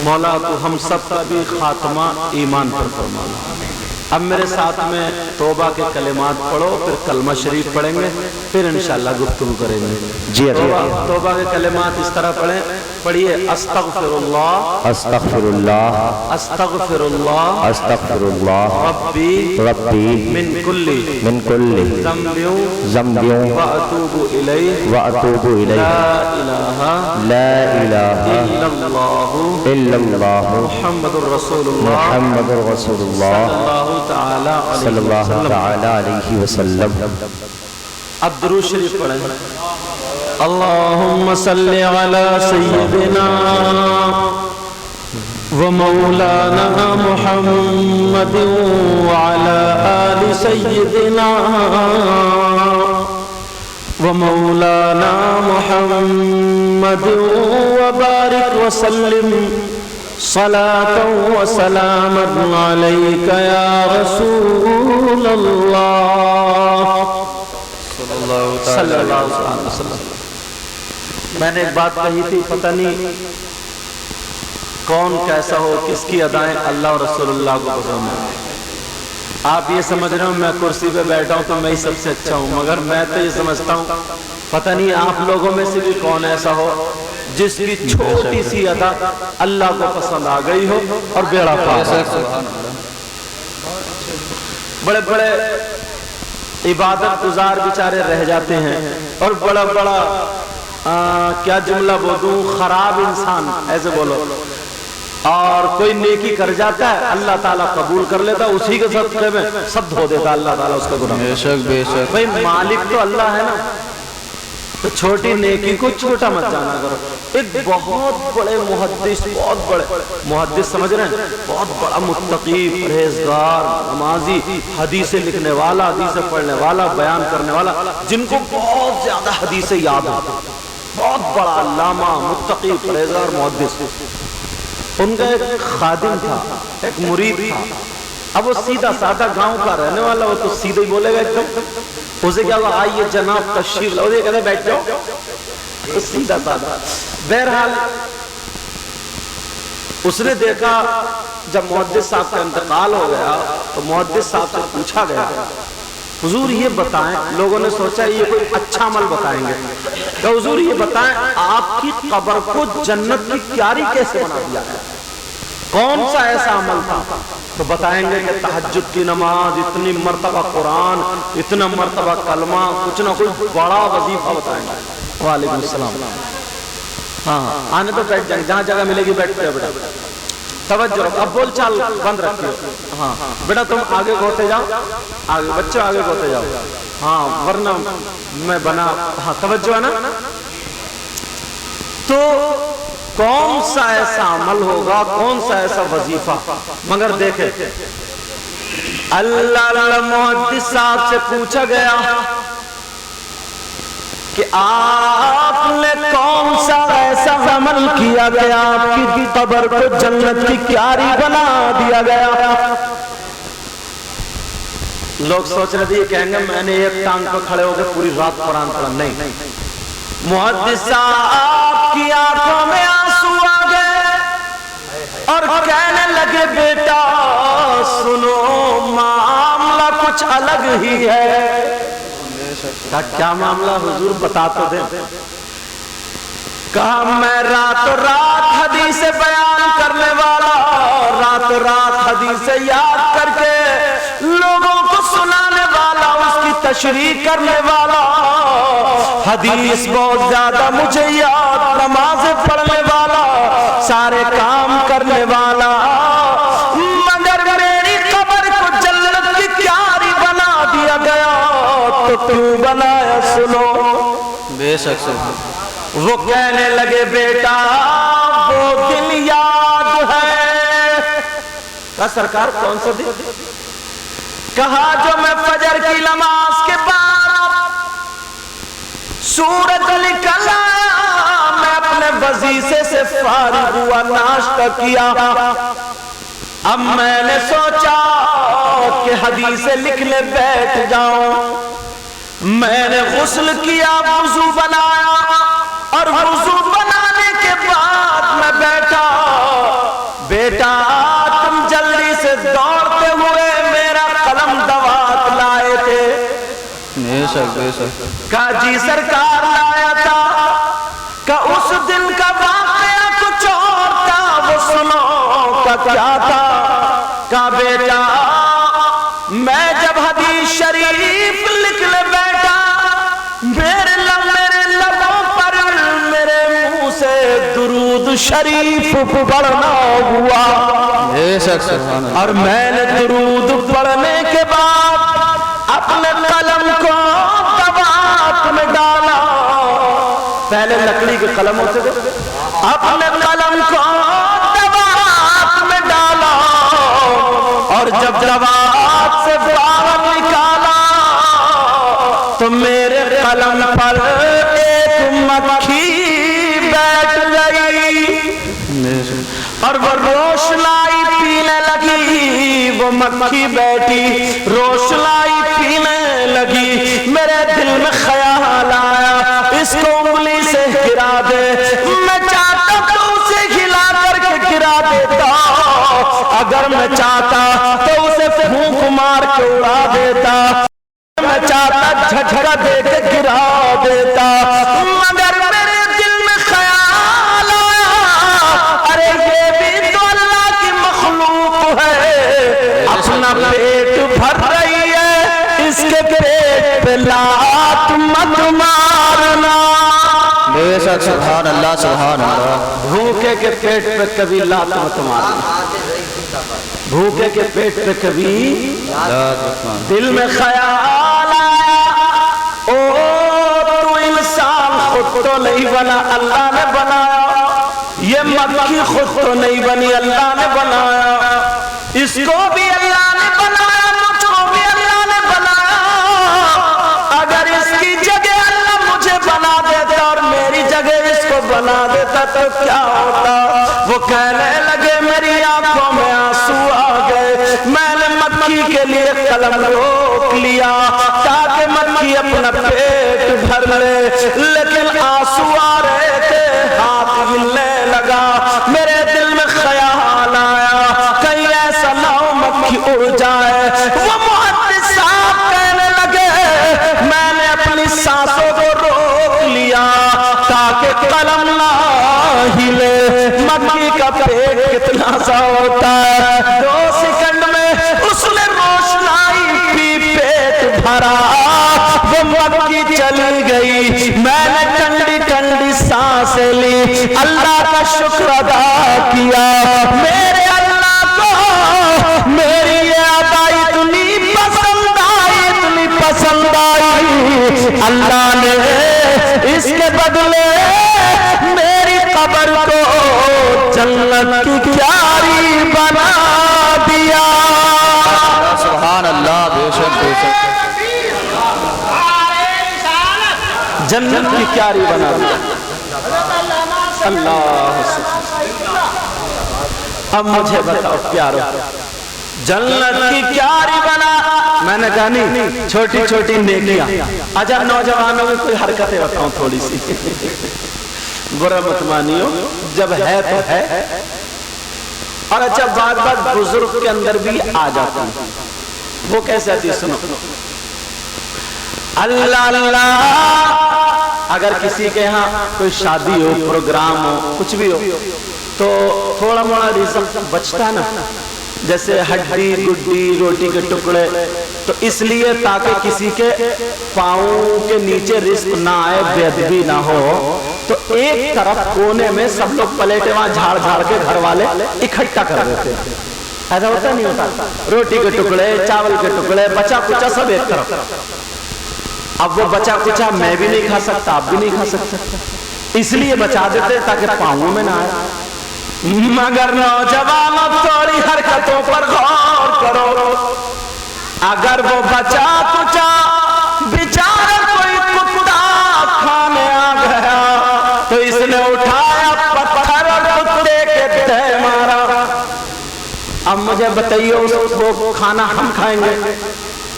مولا تو ہم سب کا بھی خاتمہ ایمان پر فرمانا۔ اب میرے ساتھ میں توبہ کے کلمات پڑھو، پھر کلمہ شریف پڑھیں گے، پھر انشاءاللہ گفتگو کریں گے۔ جی توبہ کے کلمات اس طرح پڑھیے: استغفر اللہ، استغفر اللہ، استغفر اللہ، استغفر اللہ، ربی من کل ذنب واتوب الیہ لا الہ الا اللہ محمد رسول اللہ صلی اللہ تعالی علیہ وسلم۔ اب درود شریف پڑھیں۔ اللہم صلی علی سیدنا ومولانا محمد وعلى آل سيدنا ومولانا محمد وبارك وسلم صلاة وسلاما عليك يا رسول الله صلی اللہ علیہ وسلم۔ میں نے ایک بات کہی تھی، پتہ نہیں کون کیسا ہو، کس کی ادائیں اللہ اور رسول اللہ کو پسند ہے۔ آپ یہ سمجھ رہے ہوں میں کرسی پہ بیٹھا ہوں تو میں ہی سب سے اچھا ہوں، مگر میں تو یہ سمجھتا ہوں پتہ نہیں آپ لوگوں میں سے بھی کون ایسا ہو جس کی چھوٹی سی ادا اللہ کو پسند آ گئی ہو اور بیڑا پار۔ بڑے بڑے عبادت گزار بیچارے رہ جاتے ہیں اور بڑا کیا جملہ بولوں، خراب انسان ایسے بولو، اور کوئی نیکی کر جاتا ہے اللہ تعالیٰ قبول کر لیتا، اسی کے صدقے میں سب دھو دیتا اللہ تعالیٰ اس کا گناہ۔ بے شک بے شک بھئی مالک تو اللہ ہے نا، تو چھوٹی نیکی کو چھوٹا مت جانا کرو۔ ایک بہت بڑے محدث، بہت بڑے محدث سمجھ رہے ہیں، بہت بڑا متقی، پرہیزگار، نمازی، حدیثیں لکھنے والا، حدیثیں پڑھنے والا، بیان کرنے والا، جن کو بہت زیادہ حدیثیں یاد ہوتی، بہت بڑا علامہ، متقی، پرہیزگار، محدث۔ ان کا ایک خادم تھا، ایک مرید تھا۔ اب وہ سیدھا سادہ گاؤں کا رہنے والا، وہ تو سیدھا ہی بولے گا ایک دم۔ اسے کیا ہوا، آئیے جناب تشریف لاؤ، یہ کہتے بیٹھ جاؤ، تو سیدھا سادہ۔ بہرحال اس نے دیکھا جب محدث صاحب کا انتقال ہو گیا تو محدث صاحب سے پوچھا گیا حضور یہ بتائیں، لوگوں نے سوچا یہ کوئی اچھا عمل بتائیں گے، کہ حضور یہ بتائیں آپ کی قبر کو جنت کی کیاری کیسے بنا دیا ہے، کون سا ایسا عمل تھا؟ تو بتائیں گے کہ تہجد کی نماز، اتنی مرتبہ قرآن، اتنا مرتبہ کلمہ، کچھ نہ کچھ بڑا وظیفہ بتائیں گے۔ وعلیکم السلام۔ ہاں آنے تو بیٹھ جائیں، جہاں جگہ ملے گی بیٹھ جائے بیٹا، توجہ رکھو، اب بول چال بند رکھیے۔ ہاں بیٹا تم آگے کو ہوتے جاؤ، آگے بچوں آگے کو ہوتے جاؤ، ہاں ورنہ میں بنا، ہاں توجہ ہے نا۔ تو کون سا ایسا عمل ہوگا، کون سا ایسا وظیفہ، مگر دیکھیں اللہ محدث صاحب سے پوچھا گیا کہ آپ نے کون سا ایسا عمل کیا گیا آپ کی قبر کو جنت کی کیاری بنا دیا گیا۔ لوگ سوچ رہے تھے یہ کہیں گے میں نے ایک ٹانگ پر کھڑے ہو کے پوری رات قرآن پڑھا، نہیں۔ محدث صاحب کی آنکھوں میں آنسو آ گئے اور کہنے لگے بیٹا سنو معاملہ کچھ الگ ہی ہے۔ کیا معاملہ حضور بتا تو دیں۔ کہا میں رات حدیث بیان کرنے والا، رات حدیث یاد کر کے لوگوں کو سنانے والا، اس کی تشریح کرنے والا، حدیث بہت زیادہ مجھے یاد، نمازیں پڑھنے والا، سارے کام کرنے والا، مگر میری قبر کو جنت کی کیاری بنا دیا گیا تو کیوں بنایا سنو۔ بے شک وہ کہنے لگے بیٹا وہ دن یاد ہے۔ کہا سرکار کون سا دن؟ کہا جو میں فجر کی نماز کے بعد سورج نکلا میں اپنے وظیفے سے فارغ ہوا، ناشتہ کیا، اب میں نے سوچا کہ حدیثیں لکھنے بیٹھ جاؤں، میں نے غسل کیا، وضو بنایا، اور وضو بنانے کے بعد میں بیٹھا کہا جی سرکار لایا تھا، کہ اس دن کا واقعہ کچھ اور تھا، وہ سنو کا کیا تھا؟ کہا بیٹا میں جب حدیث شریف لکھنے بیٹھا، میرے لبوں پر میرے منہ سے درود شریف پڑھنا ہوا، اور میں نے درود پڑھنے کے بعد اپنے قلم کو دوات میں ڈالا، پہلے لکڑی کے قلم ہوتے تھے، اپنے قلم کو دوات میں ڈالا، اور جب دوات سے باہر نکالا تو میرے قلم پر ایک مکھی بیٹھ گئی، اور وہ روشنائی پینے لگی، وہ مکھی بیٹھی روشنائی پینے لگی، میرے دل میں خیال آیا اس کو انگلی سے گرا دے، میں چاہتا تو اسے ہلا کر کے گرا دیتا، اگر میں چاہتا تو اسے پھونک مار کے اڑا دیتا، میں چاہتا جھٹکا دے کے گرا دیتا، مگر میرے دل میں خیال آیا ارے یہ بھی تو اللہ کی مخلوق ہے، اپنا پیٹ بھر رہی ہے، اس کے پیٹ پہ لات مت مارنا۔ بے شک سبحان اللہ سبحان اللہ۔ بھوکے کے پیٹ پہ کبھی لات مت مارنا، بھوکے کے پیٹ پہ کبھی دل میں خیال آیا او تو انسان خود تو نہیں بنا، اللہ نے بنایا، یہ مکھی خود تو نہیں بنی، اللہ نے بنایا، اس کو بھی اللہ نے بنایا، مجھ کو بھی اللہ نے بنایا، اگر اس کی جگہ اللہ مجھے بنا دیتا اور میری جگہ اس کو بنا دیتا تو کیا ہوتا؟ وہ کہنے لگے میری آنکھوں میں آنسو آ گئے، میں نے مکھی کے لیے قلم روک لیا تاکہ مکھی اپنا پیٹ بھر لے، لیکن آنسو آ رہے تھے، ہاتھ ہلنے لگا، میرے دل میں خیال آیا کہیں ایسا نہ ہو مکھی اڑ جائے، وہ محدث صاحب کہنے لگے میں نے اپنی سانسوں کو روک لیا تاکہ قلم نہ ہلے، مکھی کا پیٹ کتنا سا ہوتا ہے، 2 سیکنڈ میں اس نے روشنائی پی پیٹ بھرا، وہ مکھی چلی گئی، میں نے ٹھنڈی ٹھنڈی سانسیں لی، اللہ کا شکر ادا کیا، میرے اللہ کو میری یہ ادا اتنی پسند آئی، اتنی پسند آئی، اللہ نے اس کے بدلے میری قبر کو جنت کی کیاری بنا دیا۔ سبحان اللہ بے شک بے شک۔ جنت کی کیاری بنا دیا اللہ۔ اب مجھے بتاؤ پیارو، جنت کی کیاری بنا، میں نے کہا نہیں چھوٹی چھوٹی نیکیاں، اچھا نوجوانوں میں کوئی حرکتیں بتاؤں تھوڑی سی، برا مت مانیو، جب ہے تو ہے، اور اچھا بات بزرگ کے اندر بھی آ جاتا ہے، وہ کیسے آتی ہے سنو، اللہ اللہ، اگر کسی کے ہاں کوئی شادی ہو، پروگرام ہو، کچھ بھی ہو تو تھوڑا موڑا رزق بچتا نا، جیسے ہڈی گڈی روٹی کے ٹکڑے، تو اس لیے تاکہ کسی کے پاؤں کے نیچے رزق نہ آئے، بے ادبی نہ ہو، تو ایک طرف کونے میں سب لوگ پلیٹیں وہاں جھاڑ جھاڑ کے گھر والے اکٹھا کر دیتے ہیں، ایسا ہوتا نہیں ہوتا؟ روٹی کے ٹکڑے، چاول کے ٹکڑے، بچا کچا سب ایک طرف، اب وہ بچا کچا میں بھی نہیں کھا سکتا، آپ بھی نہیں کھا سکتا، اس لیے بچا دیتے تاکہ پاؤں میں نہ آئے، مگر نوجوانوں تھوڑی حرکتوں پر غور کرو، اگر وہ بچا کچا بیچارہ کوئی کتا کھانے آ گیا تو اس نے اٹھایا پتھر اور کتے کے دے مارا، اب مجھے بتائیے وہ کھانا ہم کھائیں گے،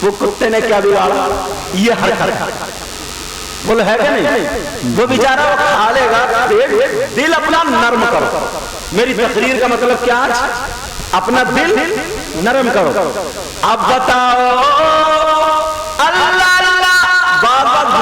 وہ کتے نے کیا بگاڑا؟ یہ حرکت بولو ہے کہ نہیں؟ وہ بیچارہ وہ کھا لے گا، دل اپنا نرم کرو، میری تقریر کا مطلب کیا ہے؟ اپنا دل نرم کرو۔ اب بتاؤ اللہ اللہ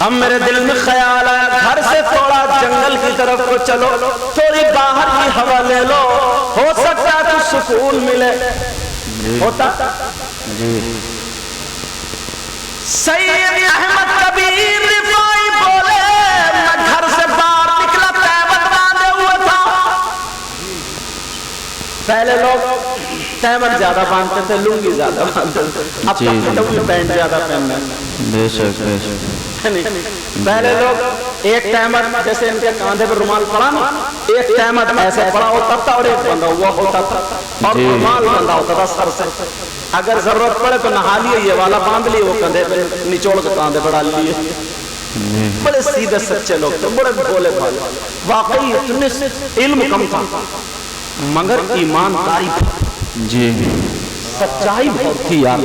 اب میرے دل میں خیال آیا گھر سے تھوڑا جنگل کی طرف کو چلو، تھوڑی باہر کی ہوا لے لو، ہو سکتا ہے تو سکون ملے۔ ہوتا سید احمد کبیر رفاعی بولے میں گھر سے باہر نکلا، تہمت باندھے ہوئے تھا۔ پہلے لوگ تہمت زیادہ باندھتے تھے، لنگی زیادہ باندھتے تھے، اب تک پینٹ زیادہ پہننا ہے۔ بے شک بے شک۔ پہلے لوگ ایک تہمت جیسے ان کے کاندھے پر رومال پڑا نا، ایک تہمت ایسے پڑا ہوتا تھا اور ایک بندھا ہوا ہوتا تھا، اور رومال بندھا ہوتا تھا سر سے۔ اگر ضرورت پڑے تو نہا لیے، یہ والا باندھ لیے، وہ کندھے پہ نچوڑ کے کاندھے پہ ڈال لیے۔ بڑے سیدھے سچے لوگ تھے، بڑے بھولے بھالے، واقعی اتنے علم کم تھا مگر ایمانداری جی سچائی بہت تھی یار۔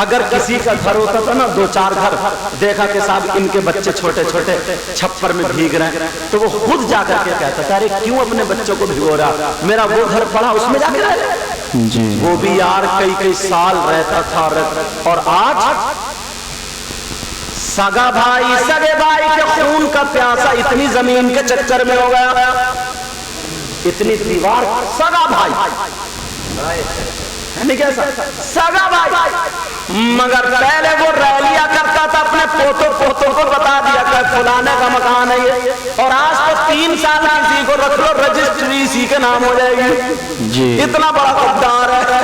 اگر کسی کا گھر ہوتا تھا نا، دو چار گھر دیکھا کہ صاحب ان کے بچے چھوٹے چھوٹے چھپر میں بھیگ رہے ہیں، تو وہ خود جا کر کے کہتا تھا ارے کیوں اپنے بچوں کو بھگو رہا، میرا وہ گھر پڑا اس میں جا کے رہے۔ جی وہ بھی یار کئی کئی سال رہتا تھا۔ اور آج سگا بھائی سگے بھائی کے خون کا پیاسا اتنی زمین کے چکر میں ہو گیا، اتنی دیوار سگا بھائی سگا بھائی، مگر پہلے وہ رہ لیا کرتا تھا، اپنے پوتوں کو بتا دیا کہ فلانے کا مکان ہے یہ، اور آج تو 3 سال کسی کو رکھ لو رجسٹری اسی کے نام ہو جائے گی۔ جی اتنا بڑا غدار ہے،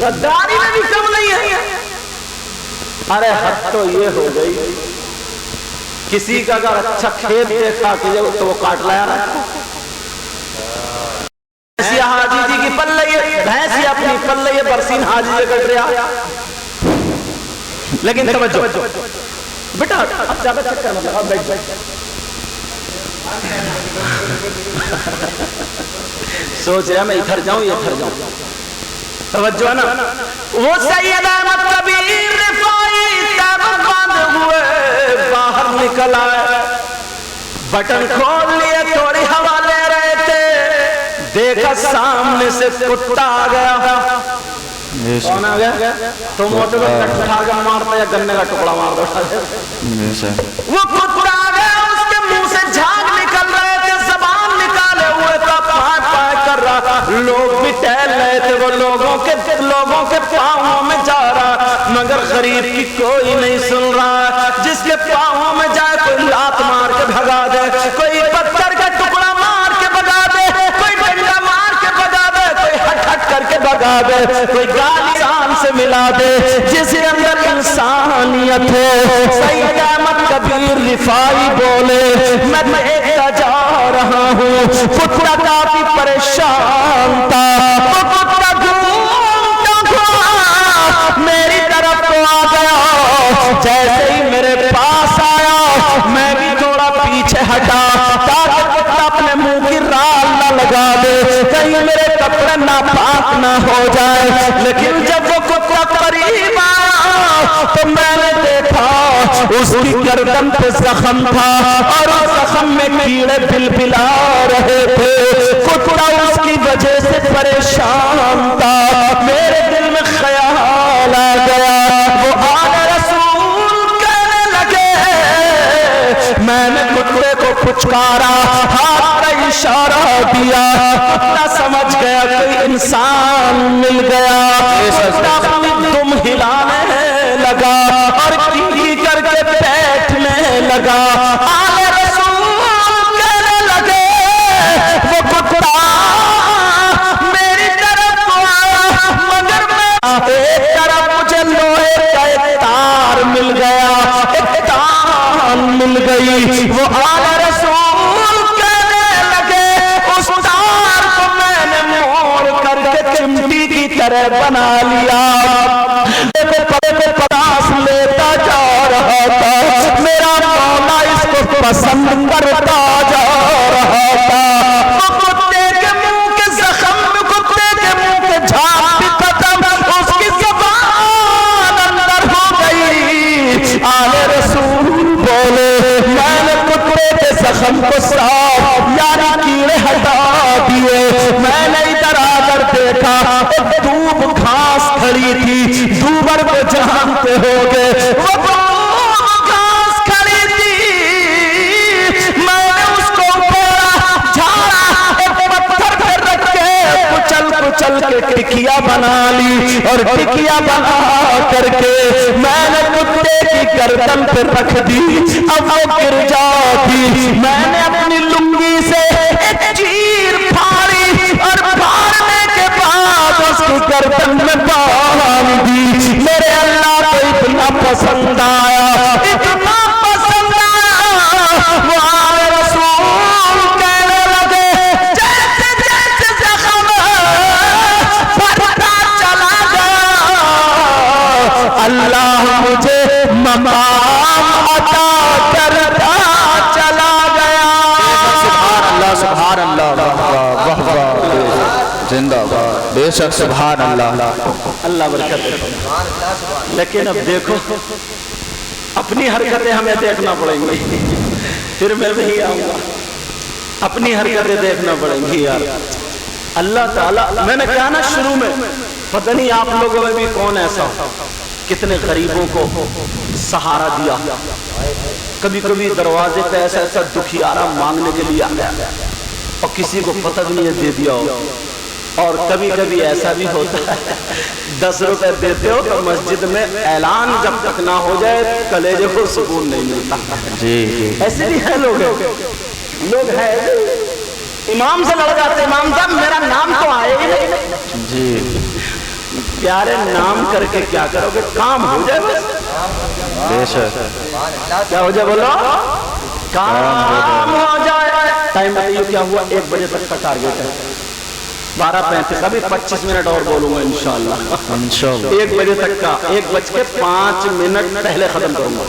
غداری میں بھی کم نہیں ہے۔ ارے حد تو یہ ہو گئی، کسی کا اگر اچھا کھیت دیکھا کہ تو وہ کاٹ لایا نا، حاجی جی کی پل لئی بھینس ہی اپنی پل لئی برسین حاجی جی کٹ رہا۔ لیکن توجہ بیٹا اب زیادہ چکر مت لگا، بیٹھ بیٹھ سوچ رہا میں ادھر جاؤں یا ادھر جاؤں۔ توجہ نا، وہ سید احمد کبیر رفاعی تہمت باندھے ہوئے باہر نکل آئے، بٹن کھول لیے، تھوڑی ہوا لے رہے تھے، دیکھا سامنے سے کتا آ گیا۔ کون آ گیا؟ تو موٹے کو کٹ اٹھا کے مارتا یا گنے کا ٹکڑا مار دو۔ وہ کتا آ گیا، اس کے منہ سے جھاگ نکل رہے تھے، زبان نکالے ہوئے تھا، پائے پائے کر رہا، لوگ بھی ٹہل رہے تھے، وہ لوگوں کے پاؤں میں جا رہا، مگر غریب کی کوئی نہیں سن رہا۔ جس کے پاؤں میں جائے کوئی لات مار کے بھگا دے، کوئی پتھر کا ٹکڑا مار کے بھگا دے، کوئی ڈنڈا مار کے بھگا دے، کوئی ہٹ ہٹ کر کے بھگا دے، کوئی گالی انسان سے ملا دے جس کے اندر انسانیت ہے۔ سید احمد کبیر رفاعی بولے میں دیکھتا جا رہا ہوں، کتا کافی پریشان تھا، وہ کتا گھومتا ہوا میری طرف تو آ گیا، جیسے ہی میرے پاس آیا میں بھی تھوڑا پیچھے ہٹا تاکہ کتا اپنے منہ کی رال نہ لگا دے، کہیں میرے کپڑے ناپاک نہ ہو جائے۔ لیکن جب وہ کتا قریب آیا تو میں نے دیکھا اس کی گردن پہ زخم تھا اور اس زخم میں کیڑے بلبلا رہے تھے، کتا اس کی وجہ سے پریشان تھا۔ میرے دل میں خیال آ گیا، وہ آل رسول کہنے لگے، میں نے کتے کو پچکارا، ہاتھ کا اشارہ دیا، کتا سمجھ گیا کوئی انسان مل گیا، تم ہلانے لگا اور کی کر کے بیٹھنے لگا۔ آل رسول کہنے لگے، وہ کتا میری طرف آیا مگر میں ایک طرف مجھے لوہے کا ایک تار مل گیا، ایک تار مل گئی۔ وہ آل رسول کہنے لگے، اس تار کو میں نے موڑ کر کے چمٹی کی طرح بنا لیا، پہ پاس لیتا جا رہا تھا، میرا مولا اس کو پسند کرتا جا رہا تھا۔ وہ کتے کے منہ کے زخم میں، کتے کے منہ کے جھاگ بھی ختم، اس کی زبان اندر ہو گئی۔ آل رسول بولے میں نے کتے کے زخم کو صاف یعنی کیڑے ہٹا دیے، میں نے ادھر آ کر دیکھا ایک دوب گھاس کھڑی تھی، دوبر کو جانتے ہو گے، وہ دوب گھاس چل کے ٹکیا بنا لی اور ٹکیا بنا کر کے میں نے کتے کی گردن پہ رکھ دی. اب وہ گر جاتی میں نے اپنی لنگی سے ایک چیر پھاڑی اور پھاڑنے کے بعد اس کی گردن میں باندھ دی. میرے اللہ کو اتنا پسند آیا, اتنا پسند آیا, وہ آئے رسول کہنے لگے جیسے جیسے زخم بڑھتا چلا گیا اللہ مجھے مقام عطا کرتا چلا گیا. سبحان اللہ واہ واہ زندہ باد بے شک سبحان اللہ. اللہ برکت دے. لیکن اب دیکھو اپنی حرکتیں ہمیں دیکھنا پڑیں گی, پھر میں نہیں آؤں گا, اپنی حرکتیں دیکھنا پڑیں گی یار. اللہ تعالیٰ میں نے کہا نا شروع میں, پتہ نہیں آپ لوگوں میں بھی کون ایسا کتنے غریبوں کو سہارا دیا, کبھی کبھی دروازے پہ ایسا ایسا دکھیارا مانگنے کے لیے آیا اور کسی کو پتہ بھی نہیں دے دیا ہو. اور کبھی کبھی ایسا بھی ہوتا ہے 10 روپے دیتے ہو تو مسجد میں اعلان جب تک نہ ہو جائے کلیجے کو سکون نہیں ملتا. جی ایسے بھی ہیں لوگ ہیں امام سے لڑ جاتے, امام صاحب میرا نام تو آئے ہی نہیں. جی پیارے نام کر کے کیا کرو گے, کام ہو جائے بس. بے شک کیا ہو جائے بولو, کام ہو جائے. ٹائم بتائیے کیا ہوا, 1 بجے تک کا ٹارگیٹ ہے, 12:35, ابھی 25 منٹ اور بولوں گا انشاءاللہ. 1 بجے تک کا 1:05 پہلے ختم کروں گا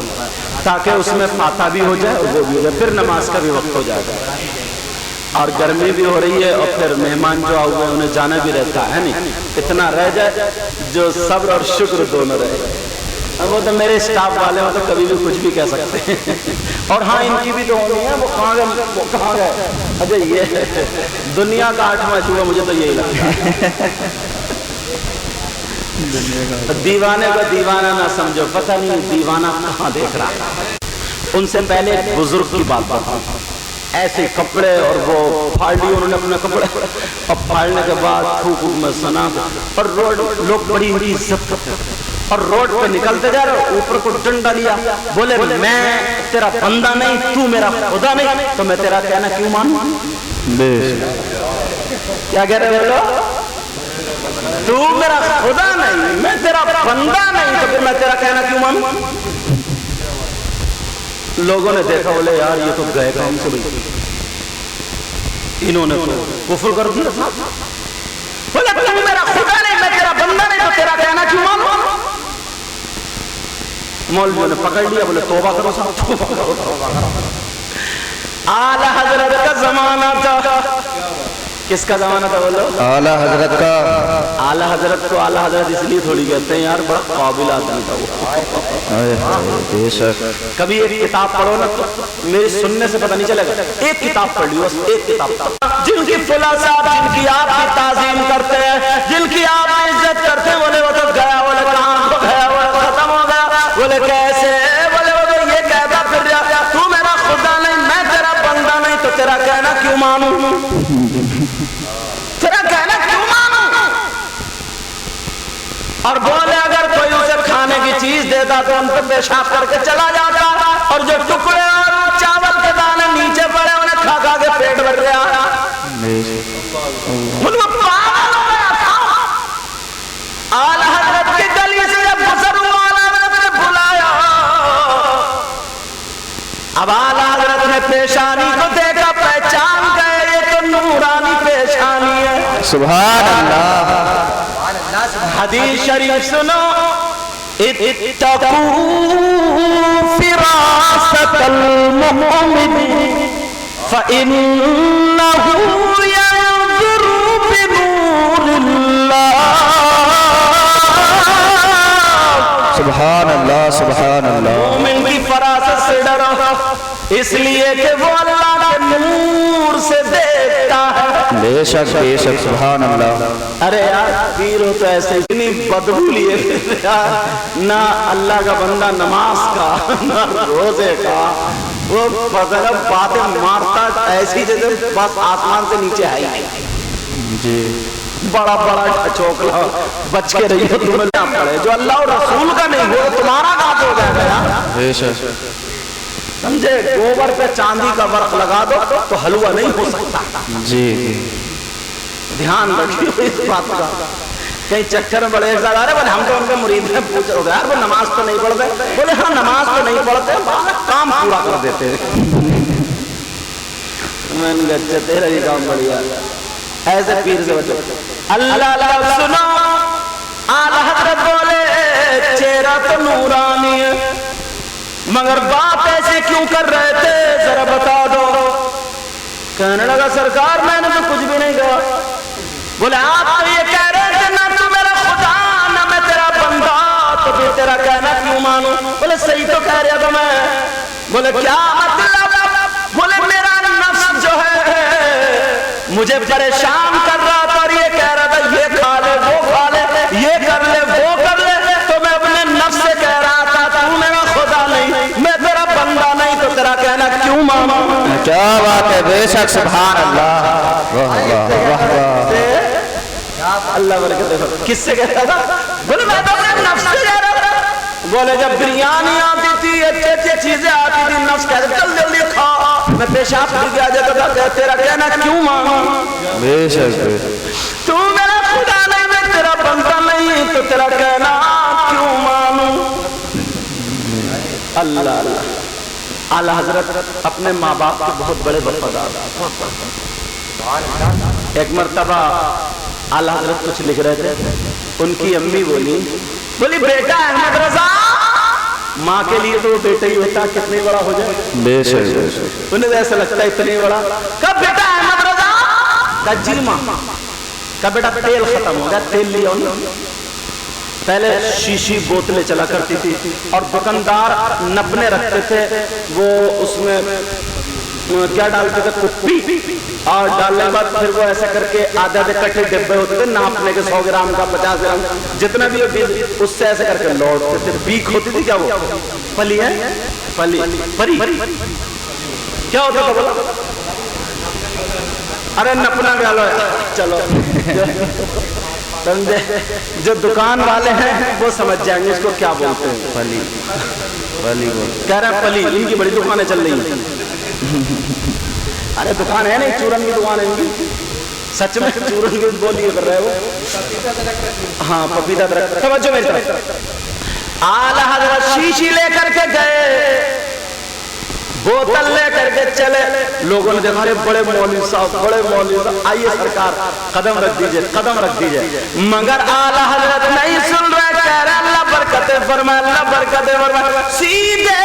تاکہ اس میں فاتحہ بھی ہو جائے اور وہ بھی ہو جائے, پھر نماز کا بھی وقت ہو جائے گا. اور گرمی بھی ہو رہی ہے اور پھر مہمان جو آؤ گئے انہیں جانا بھی رہتا ہے نہیں, اتنا رہ جائے جو صبر اور شکر دونوں رہے. اب وہ تو میرے اسٹاف والے ہوں تو کبھی بھی کچھ بھی کہہ سکتے ہیں. اور ہاں ان کی بھی تو ہونی ہے, وہ کہاں گئے اچھا یہ دنیا کا 8واں چوہا, مجھے تو یہی لگتا ہے. دیوانے کو دیوانہ نہ سمجھو, پتہ نہیں دیوانہ کہاں دیکھ رہا ہے. ان سے پہلے ایک بزرگ کی بات بتاؤں, ایسے کپڑے اور وہ پھاڑ لی انہوں نے اپنے کپڑے, اور پھاڑنے کے بعد تھوک میں سنا اور روڈ لوگ بڑی بڑی عزت کرتے اور روڈ پہ نکلتے جا رہے, اوپر کو ڈنڈا لیا, بولے میں تیرا بندہ نہیں, تو میرا خدا نہیں, تو میں تیرا کہنا کیوں مانوں. کیا کہہ رہے بولو, تو میرا خدا نہیں, میں تیرا بندہ نہیں, تو پھر میں تیرا کہنا کیوں مانوں. لوگوں نے دیکھا, بولے یار یہ تو گئے کام سے بھائی, انہوں نے تو کفر کر دیا. بولے تو میرا خدا نہیں, میں تیرا بندہ نہیں, تو تیرا کہنا کیوں مانوں. مولویوں نے پکڑ لیا, بولے توبہ کرو صاحب, توبہ کرو. اعلیٰ حضرت کا زمانہ تھا. کس کا زمانہ تھا بولو, اعلیٰ حضرت کا. اعلیٰ حضرت کو اعلیٰ حضرت اس لیے تھوڑی کہتے ہیں یار, بڑا قابل آدمی تھا وہ. بے شک کبھی ایک کتاب پڑھو نا تو میری سننے سے پتہ نہیں چلے گا, ایک کتاب پڑھ لی, ایک کتاب. جن کی فلاں صاحب جن کی آپ کی تعظیم کرتے ہیں, جن کی آپ عزت کرتے ہیں, بولے وہ تو گیا, بولے کہاں تو گیا, بولے ختم ہو گیا, بولے کیسے, بولے وہ تو یہ کہتا پھر رہا, تو میرا خدا نہیں, میں تیرا بندہ نہیں, تو تیرا کہنا کیوں مانوں, تیرا کہنا کیوں مانوں. اور بولے اگر کوئی اسے کھانے کی چیز دیتا تو ان پہ پیشاب کر کے چلا جاتا, اور جو ٹکڑے اور چاول کے دانے نیچے پڑے انہیں کھا کھا کے پیٹ بھر گیا. اعلیٰ حضرت کی گلی سے جب گزر ہوا, اعلیٰ حضرت نے بلایا. اب اعلیٰ حضرت نے پیشانی کو دیکھا, پہچان گئے یہ تو نورانی پیشانی ہے. سبحان اللہ. حدیث شریف سنو, اتقوا فراست المؤمن فإنه ينظر بنور اللہ. سبحان اللہ سبحان اللہ. مومن کی فراست سے ڈرو, اس لیے کہ وہ اللہ کے نور سے دیکھتا ہے. بے شک بے شک سبحان اللہ. ارے یار پیر ہو تو ایسے اتنی بدبو لیے نہ اللہ کا بندہ نماز کا نہ روزے کا, وہ باتیں مارتا ایسی جیسے بس آسمان سے نیچے آئی. جی بڑا بڑا چوکلا بچ کے رہی ہو تمہیں نہ پڑے، جو اللہ اور رسول کا نہیں ہو تمہارا کام ہو جائے گا. بے شک سمجھے؟ گوبر پہ چاندی کا ورق لگا دو تو حلوہ نہیں ہو سکتا. جی دھیان رکھیے اس بات کا. کئی چکر میں بڑے ایک آ رہے بولے ہم تو ان کے مرید ہیں، پوچھ رہے یار وہ نماز تو نہیں پڑھتے. بولے ہاں نماز تو نہیں پڑھتے، کام پورا کر دیتے. میں نے کہا اچھا تیرا یہ کام بڑھیا. ایسے پیر سے بچو. اللہ اللہ سنو، اعلیٰ حضرت بولے چہرہ تو نورانی ہے مگر بات ایسے کیوں کر رہے تھے ذرا بتا دو. کہنے لگا سرکار میں نے تو کچھ بھی نہیں کہا. بولے آپ تو یہ کہہ رہے تھے نہ تو میرا خدا نہ میں تیرا بندہ، تو پھر تیرا کہنا کیوں مانوں؟ بولے صحیح تو کہہ رہا تھا میں. بولے کیا مطلب؟ بولے میرا نفس جو ہے مجھے پریشان کر رہا تھا اور یہ کہہ رہا تھا یہ کھا لے وہ کھا لے یہ کر لے وہ کر لے، تو میں اپنے نفس سے کہہ رہا تھا تو میرا خدا نہیں میں تیرا بندہ نہیں، تو تیرا کہنا کیوں مانوں؟ کیا بات ہے، بے شک سبحان اللہ. واہ واہ واہ واہ. اللہ برکت دے. کس سے کہتا تھا؟ بولے میں تو اپنے نفس سے کہہ رہا تھا. بولے جب بریانی آتی تھی اچھی اچھی چیزیں آتی تھی نفس کہتا چل جلدی کھا، میں پیشاب کر کے آ جاتا تھا تیرا کہنا کیوں مانوں؟ بے شک بے شک. تو میرا خدا نہیں میں تیرا بندہ نہیں، تو تیرا کہنا کیوں مانوں؟ اللہ اللہ. اعلیٰ حضرت اپنے ماں باپ کے بہت بڑے وفادار. ایک مرتبہ اعلیٰ حضرت کچھ لکھ رہے تھے، ان کی امی بولی بیٹا احمد رضا، ماں کے لیے تو وہ بیٹا ہی ہوتا کتنے بڑا ہو جائے. بے شک بے شک. انہیں ایسا لگتا ہے اتنے بڑا. کب بیٹا احمد رضا؟ کہا جی ماں. کہا بیٹا تیل ختم ہو گیا، تیل لیا. پہلے شیشی بوتلیں چلا کرتی تھی اور دکاندار نپنے رکھتے تھے، وہ اس میں کیا ڈالتے تھے کپی، اور ڈالنے کے بعد پھر وہ ایسا کر کے آدھے آدھے کٹے ڈبے ہوتے تھے ناپنے کے، 100 گرام کا 50 گرام جتنا بھی اس سے ایسے کر کے لوٹتے تھے. بیک ہوتی تھی کیا وہ پلی ہے پلی پری کیا ہوتا تھا بولا؟ ارے نپنا گالو ہے چلو سمجھے. جو دکان والے ہیں وہ سمجھ جائیں گے اس کو کیا بولتے ہیں. پلی پلی کہہ رہے ہیں پلی. ان کی بڑی دکانیں چل رہی ہیں. ارے دکان ہے نہیں، چورن کی دکان ہے ان کی. سچ میں چورن کی بولی کر رہے ہو. ہاں پپیتا درخت. توجہ میری طرف. اعلیٰ حضرت شیشی لے کر کے گئے، بوتل لے کر کے چلے. لوگوں نے دیکھا بڑے مولوی صاحب بڑے مولوی صاحب، آئیے سرکار قدم رکھ دیجئے قدم رکھ دیجئے. مگر اعلیٰ حضرت نہیں سن رہے. کہہ رہے اللہ برکتیں فرمائے اللہ برکتیں فرمائے. سیدھے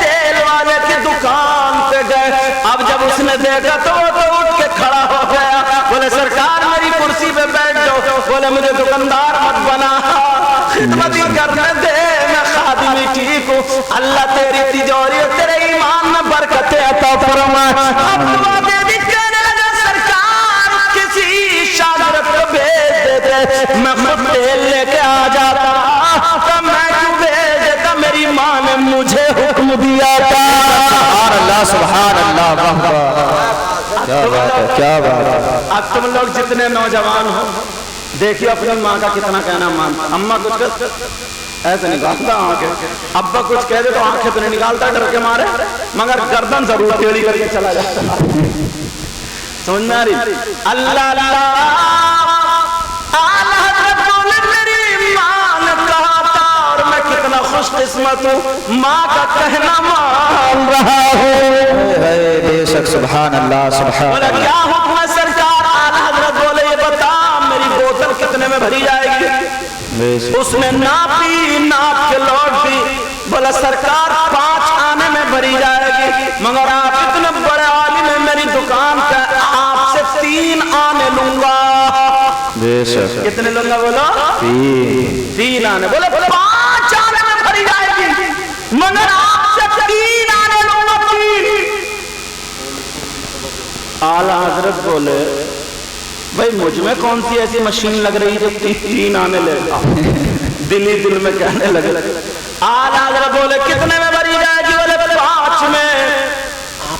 تیل والے کی دکان پہ گئے. اب جب اس نے دیکھا تو وہ اٹھ کے کھڑا ہو گیا. بولے سرکار میری کرسی پہ بیٹھ جاؤ. بولے مجھے دکاندار مت بنا، خدمت ہی کرنے دے، میں خادمی ٹھیک ہوں. اللہ تیری تجوری تیرے ایمان میں برکتیں عطا فرمائے. اب دعا دے دی. کہنے لگا سرکار کسی شاگرد کو بھیج دیتے، میں خود تیل لے کے آ جاتا. تو میں کیوں بھیج دیتا؟ میری ماں نے مجھے حکم دیا تھا. سبحان اللہ سبحان اللہ. واہ واہ کیا بات ہے کیا بات ہے. اب تم لوگ جتنے نوجوان ہو دیکھیے اپنی ماں کا کتنا کہنا مان. اماں کچھ ایسے نکالتا آنکھیں، ابا کچھ کہہ دے تو آنکھیں تو نہیں نکالتا ڈر کے مارے، مگر گردن ضرور ٹیڑھی کر کے چلا جاتا. سمجھ میں آ رہی؟ اللہ اللہ. اعلیٰ حضرت بولے میری ماں نے کہا تھا اور میں کتنا خوش قسمت ہوں ماں کا کہنا مان رہا ہوں. بے شک سبحان اللہ سبحان بولا اللہ. کیا حکم ہے سرکار؟ اعلیٰ حضرت بولے یہ بتا میری بوتل کتنے میں بھری جائے گی؟ اس نے ناپی، ناپ کے لوٹ دی. بولا سرکار 5 آنے میں بھری جائے گی، مگر آپ اتنے بڑے عالم ہیں میری دکان کا آپ سے 3 آنے لوں گا. بے شک. کتنے لوں گا؟ بولو 3 آنے. بولے 5 آنے میں بھری جائے گی مگر آپ سے 3 آنے لوں گا. 3. اعلیٰ حضرت بولے بھائی مجھ میں کون سی ایسی مشین لگ رہی جو 3 آنے لے گا؟ دل ہی دل میں کہنے لگے. اعلیٰ حضرت بولے کتنے میں بھری جائے گی؟ بولے 5 میں.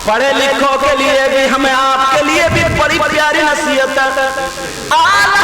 پڑھے لکھوں کے لیے بھی ہمیں آپ کے لیے بھی بڑی پیاری نصیحت ہے. اعلیٰ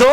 2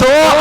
2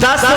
10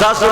10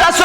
10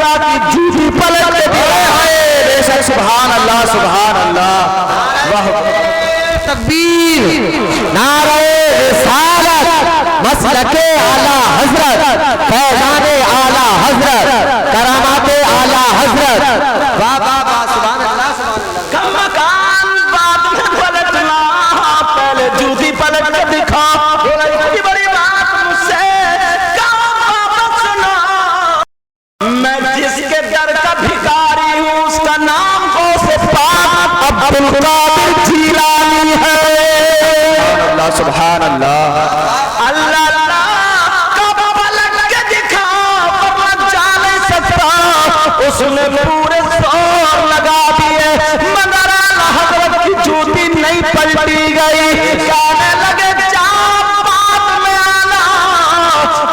رضا کی جھوٹی پلٹ کے بے شک سبحان اللہ سبحان اللہ واہ تکبیر نعرہ رسالت مسلک اعلیٰ حضرت فیضان اعلیٰ حضرت کرامات اعلیٰ حضرت واہ واہ واہ سبحان اللہ کا مکان بعد میں پلٹنا پہلے جوتی پلٹ کے دکھا بڑی بڑی بات مجھ سے واپس سنا میں جس کے در کا بھکاری ہوں اس کا نام غوث پاک عبدالقادر جیلانی ہے سبحان اللہ اللہ اللہ کا پلٹ کے دکھا ورنہ جا نہیں سکتا اس نے پورے زور لگا دیے مگر اعلیٰ حضرت کی جوتی نہیں پلٹی گئی کہنے لگے جام بعد میں آنا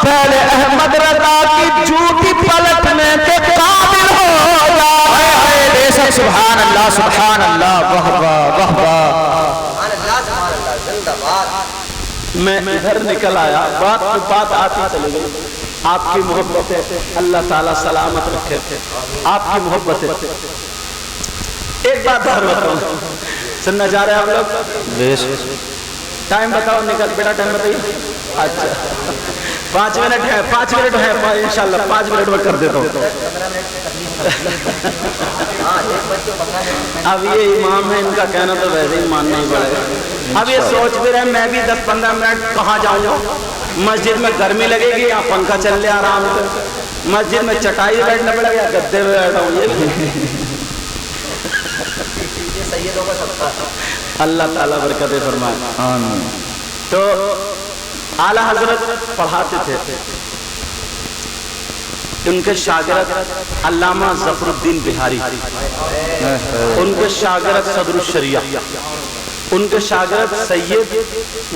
پہلے احمد رضا کی جوتی پلٹنے کے قابل ہو جائے بے شک سبحان اللہ سبحان اللہ واہ واہ واہ واہ میں ادھر نکل آیا بات پہ بات آتی چلے گئی آپ کی محبت ہے اللہ تعالیٰ سلامت رکھے آپ کی محبت ہے ایک بات دھر بتاؤں سننا چاہ رہے ہیں آپ لوگ ٹائم بتاؤ نکل بیٹا ٹائم بتائیے اچھا 5 منٹ ہے 5 منٹ ہے انشاءاللہ 5 منٹ میں کر دیتا ہوں اب یہ امام ہے ان کا کہنا تو ویسے ہی ماننا ہی پڑے گا اب یہ سوچ بھی رہے میں بھی 10-15 منٹ کہاں جاؤں گا مسجد میں گرمی لگے گی یا پنکھا چل لے آرام سے مسجد میں چٹائی بیٹھنا پڑے گا یا گدے میں بیٹھا ہوں یہ اللہ تعالیٰ برکتیں فرمائے آمین تو اعلیٰ حضرت پڑھاتے تھے ان کے شاگرد علامہ ظفر الدین بہاری ان کے شاگرد صدر الشریعہ ان کے شاگرد سید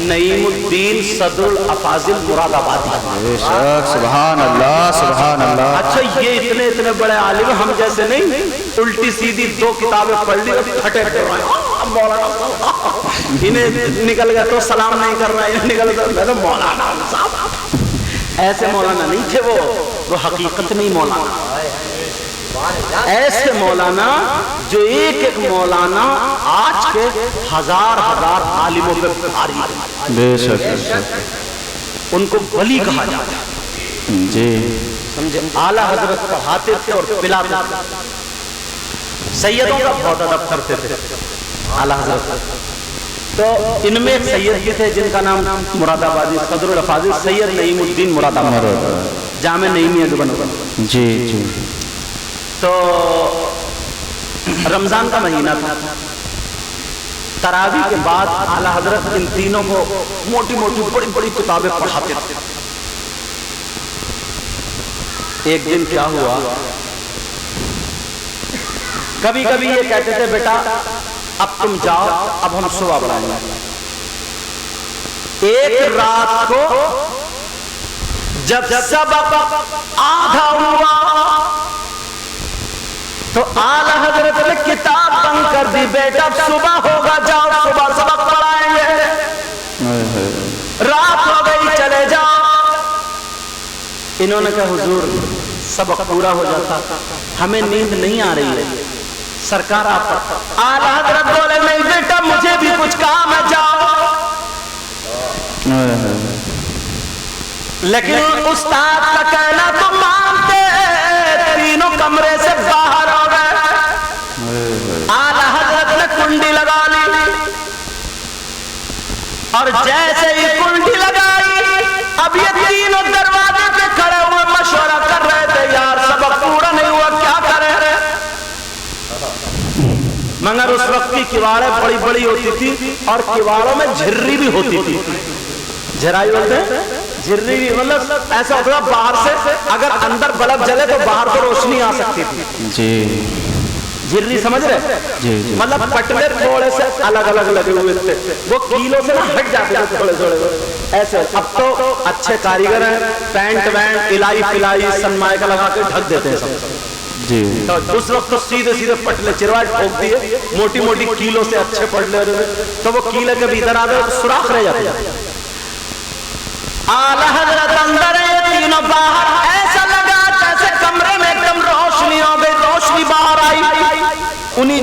نعیم الدین صدر الافاضل مراد آبادی سبحان اللہ سبحان اللہ اچھا یہ اتنے بڑے عالم ہم جیسے نہیں الٹی سیدھی 2 کتابیں پڑھ لی پھٹے انہیں نکل گیا تو سلام نہیں کر رہا انہیں نکل گیا مولانا صاحب ایسے مولانا نہیں تھے وہ حقیقت نہیں مولانا ایسے مولانا جو ایک مولانا آج کے ہزار عالموں پہ بھاری بے شک ان کو ولی کہا جاتا ہے جی سمجھے اعلیٰ حضرت پڑھاتے تھے اور پلاتے تھے سیدوں کا بہت ادب کرتے تھے اعلیٰ حضرت تو ان میں ایک سید بھی تھے جن کا نام مراد آبادی صدر الافاضل سید نعیم الدین مراد آبادی جامع نعیمیہ جو بنا جی جی تو رمضان کا مہینہ تھا تراویح کے بعد اعلیٰ حضرت ان تینوں کو موٹی بڑی کتابیں پڑھاتے تھے ایک دن کیا ہوا کبھی یہ کہتے تھے بیٹا اب تم جاؤ اب ہم صبح پڑھائیں گے ایک رات کو جب سبق آدھا ہوا تو اعلیٰ حضرت نے کتاب بند کر دی بیٹا صبح ہوگا جاؤ صبح سبق پڑھائیں گے رات ہو گئی چلے جاؤ انہوں نے کہا حضور سبق پورا ہو جاتا ہمیں نیند نہیں آ رہی ہے سرکار آپ اعلیٰ حضرت بولے نہیں بیٹا مجھے بھی کچھ کام ہے جاؤ لیکن استاد کا کہنا تو مانتے تینوں کمرے سے باہر ہو گئے اعلیٰ حضرت نے کنڈی لگا لی اور جیسے ہی کنڈی لگائی اب یہ تینوں دروازے پہ کھڑے ہوئے مشورہ کر رہے تھے یار سبق پورا نہیں ہوا کیا کریں مگر اس وقت کی کیواڑیں بڑی ہوتی تھی اور کیواڑوں میں جھرری بھی ہوتی تھی جھرائی بولتے ہیں جھرری بھی مطلب ایسا ہوتا ہے باہر سے اگر اندر بلب جلے تو باہر تو روشنی آ سکتی تھی جی جھرری سمجھ رہے جی مطلب پٹلے تھوڑے سے الگ لگے ہوئے تھے وہ کیلوں سے نہ ہٹ جاتے تھے تھوڑے ایسے اب تو اچھے کاریگر ہیں پینٹ وینٹ الائی فلائی سنمائے کا لگا کے ڈھک دیتے ہیں سب جی تو اس وقت تو سیدھے پٹلے چرواٹ ٹھوک دیے موٹی کیلوں سے اچھے پٹلے تو وہ کیلے کے بھیتر آ گئے سوراخ رہ جاتے اعلیٰ حضرت اندر ہے تینوں باہر ایسا لگا جیسے کمرے میں ایک دم روشنی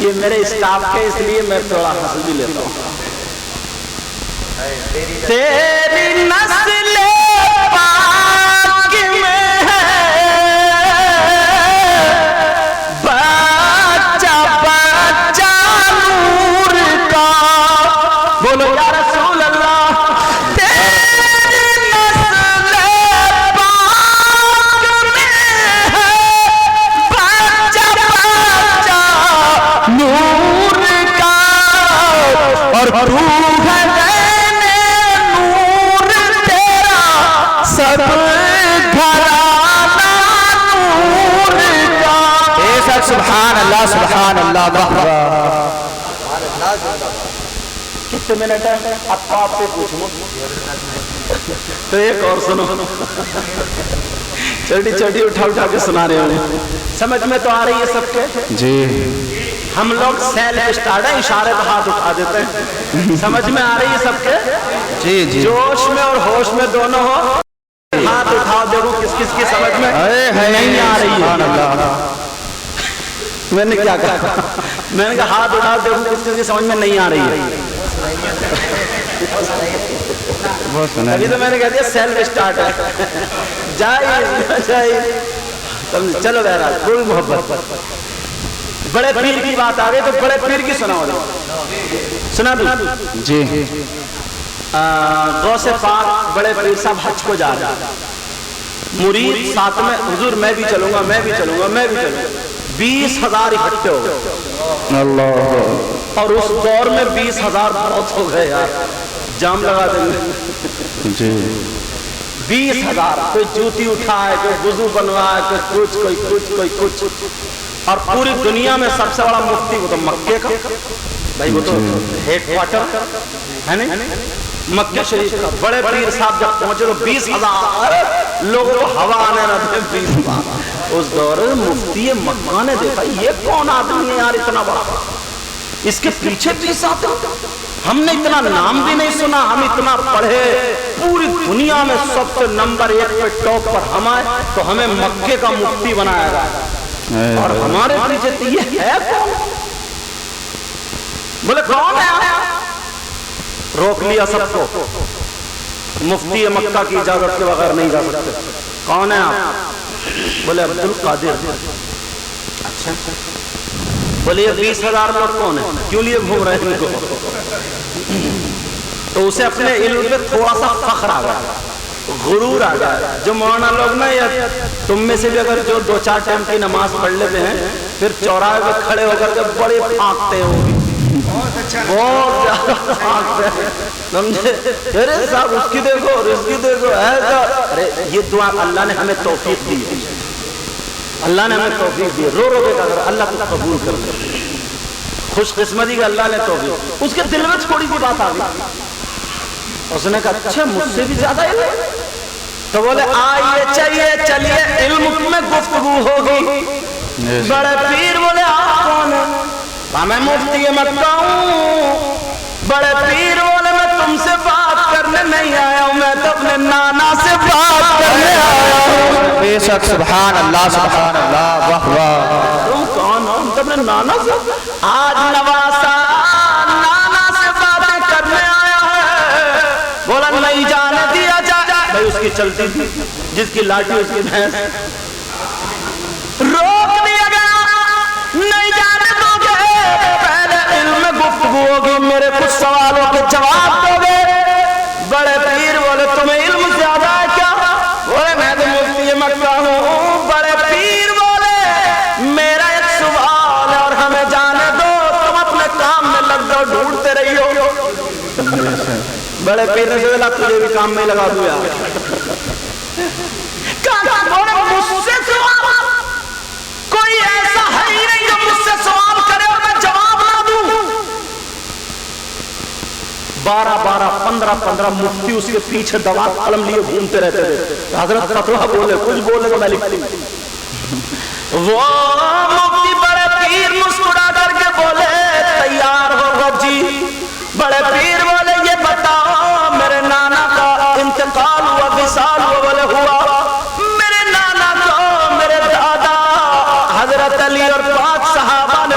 یہ میرے اسٹاف کے اس لیے میں تھوڑا ہنس بھی لیتا ہوں. تیری نسل پاک میں ہے بچہ بچہ نور کا. بولو یا رسول اللہ. تیری نسل پاک میں ہے بچہ بچہ نور کا اور روح ہے سب گھرانہ نور کا. بے شک سبحان اللہ سبحان اللہ. کتنے منٹ ہے اب آپ سے پوچھوں تو ایک اور سنو. چھوٹی چھوٹی اٹھا کے سنا رہے ہوں. سمجھ میں تو آ رہی ہے سب کے جی. ہم لوگ سیلف اسٹارٹ ہے اشارے پہ ہاتھ اٹھا دیتے ہیں. سمجھ میں آ رہی ہے سب کے. جی جی. جوش میں اور ہوش میں دونوں ہو. ہاتھ اٹھاؤ دیکھو کس کس کی سمجھ میں نہیں آ رہی ہے. میں نے کیا کہا؟ میں نے کہا ہاتھ اٹھاؤ دیکھو کس کس کی سمجھ میں نہیں آ رہی ہے. ابھی تو میں نے کہہ دیا سیلف اسٹارٹ ہے. جائیے چلو بہرحال کوئی محبت. بڑے پیر کی بات آ گئی تو بڑے پیر کی سناؤ. سنا دوں جی. غوث پاک بڑے پیر صاحب حج کو جا رہے ہیں. مرید ساتھ میں حضور میں بھی چلوں گا میں بھی چلوں گا میں بھی چلوں گا. 20,000 اکٹھے ہو گئے. اللہ. اور اس دور میں 20,000 بہت ہو گئے یار. جام لگا دیں گے. جی. 20,000. کوئی جوتی اٹھائے کوئی وضو بنوائے کوئی کچھ کوئی کچھ کوئی کچھ. اور پوری دنیا میں سب سے بڑا مفتی وہ تو مکے کا بھائی. وہ تو ہیڈ کوارٹر ہے نہیں مکہ شریف کا. بڑے پیر صاحب جب پہنچے تو 20,000 لوگوں کو ہوا آنے نہ دے. 20,000 اس دور مفتی مکہ نے دیکھا یہ کون آدمی ہے یار اتنا بڑا. اس کے پیچھے 20,000. ہم نے اتنا نام بھی نہیں سنا. ہم اتنا پڑھے پوری دنیا میں سب سے نمبر 1 پہ ٹاپ پر ہم آئے تو ہمیں مکے کا مفتی بنایا گیا. اور ہمارے پیچھے یہ ہے کون؟ بولے کون ہے؟ روک لیا سب کو. مفتی مکہ کی اجازت کے بغیر نہیں جا سکتے. کون ہے آپ؟ بولے عبد القادر. اچھا. بولے یہ 20,000 لوگ کون ہیں کیوں لیے گھوم رہے ہیں ان کو؟ تو اسے اپنے علم پہ تھوڑا سا فخر آ گیا غرور آ گیا. جو مولانا لوگ نا یا تم میں سے بھی اگر جو 2-4 ٹائم کی نماز پڑھ لیتے ہیں پھر چوراہے پہ کھڑے ہو کر کے بڑے پھانکتے ہو بہت زیادہ پھانکتے ہیں. سمجھے؟ ارے صاحب اس کی دیکھو اور اس کی دیکھو ایسا. ارے یہ دعا اللہ نے ہمیں توفیق دی ہے. اللہ نے ہمیں توفیق دی. رو رو کے کہا اللہ تو قبول کر دے. خوش قسمتی کا اللہ نے توفیق. اس کے دل میں تھوڑی سی بات آ گئی. اس نے کہا اچھا مجھ سے بھی زیادہ علم. تو بولے آئیے چلیے چلیے علم میں گفتگو ہوگی. بڑے پیر بولے آپ کون ہیں؟ میں مفتی مکہ ہوں. بڑے پیر بولے میں تم سے بات کرنے نہیں آیا ہوں میں تو اپنے نانا سے بات کرنے آیا ہوں. بے شک سبحان اللہ سبحان اللہ. واہ واہ. تم کون ہو؟ تو اپنے نانا سے. آج نواسا نانا سے باتیں کرنے آیا ہے. بولا نہیں جانے دیا جائے. بھائی اس کی چلتی تھی جس کی لاٹھی اس کی بھینس. روک دیا گیا نہیں جانے دو گے. پہلے علم میں گفتگو ہوگی میرے کچھ سوالوں کے جواب دو گے. بڑے پیر بولے تمہیں علم زیادہ ہے کیا؟ بولے میں تو مفتی مکہ ہوں. بڑے پیر بولے میرا ایک سوال ہے اور ہمیں جانے دو. تم اپنے کام میں لگ جاؤ ڈھونڈتے رہی ہو. بڑے پیر نے بولا تجھے بھی کام میں لگا دوں یار. مجھ سے سوال کوئی ایسا ہے ہی نہیں جو مجھ سے سوال کرے اور میں جواب نہ دوں. 12 15 مفتی اس کے پیچھے دوات قلم لیے گھومتے رہتے تھے. حضرت فتویٰ بولے کچھ بولے تو میں لکھ لوں. وہ مفتی بڑے پیر مسکرا کر کے بولے تیار ہو جی. بڑے پیر بولے یہ بتاؤ میرے نانا کا انتقال ہوا وصال ہوا بولے ہوا. میرے نانا کو میرے دادا حضرت علی اور 5 صحابہ نے